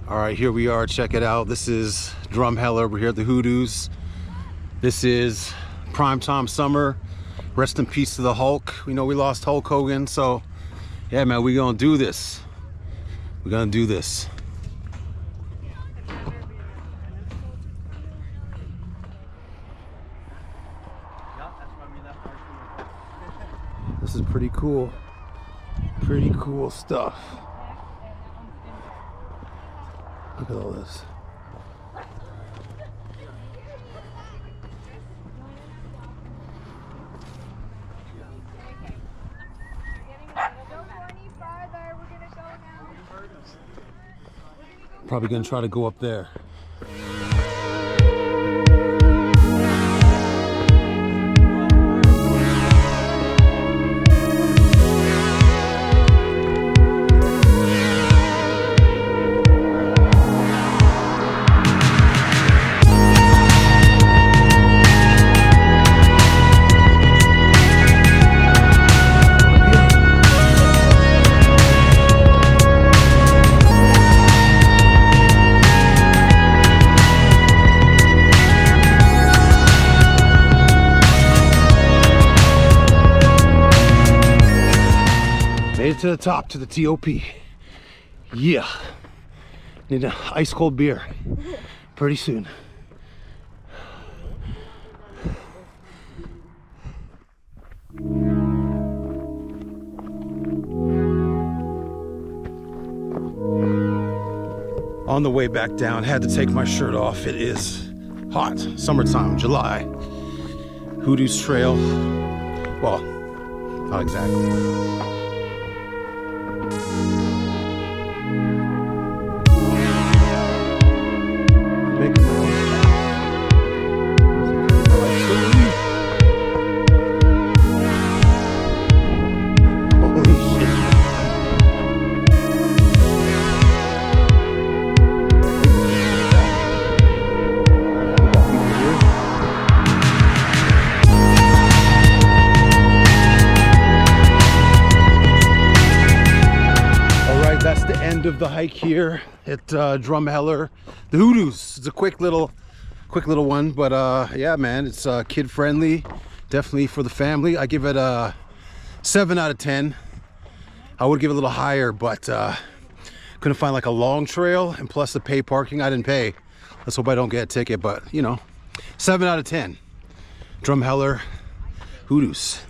All right, here we are. Check it out. This is Drumheller. We're here at the Hoodoos. This is primetime summer. Rest in peace to the Hulk. We know we lost Hulk Hogan, so yeah, man, we're gonna do this. We're gonna do this. This is pretty cool. Pretty cool stuff. Look at all this. Probably gonna try to go up there. Made it to the top, to the TOP. Yeah. Need an ice cold beer pretty soon. On the way back down, had to take my shirt off. It is hot, summertime, July. Hoodoos Trail. Well, not exactly. That's the end of the hike here at Drumheller, the Hoodoos. It's a quick little one, but yeah, man, it's kid friendly, definitely for the family. I give it a 7 out of 10. I would give it a little higher, but couldn't find like a long trail, and plus the pay parking, I didn't pay. Let's hope I don't get a ticket, but you know, 7 out of 10. Drumheller, Hoodoos.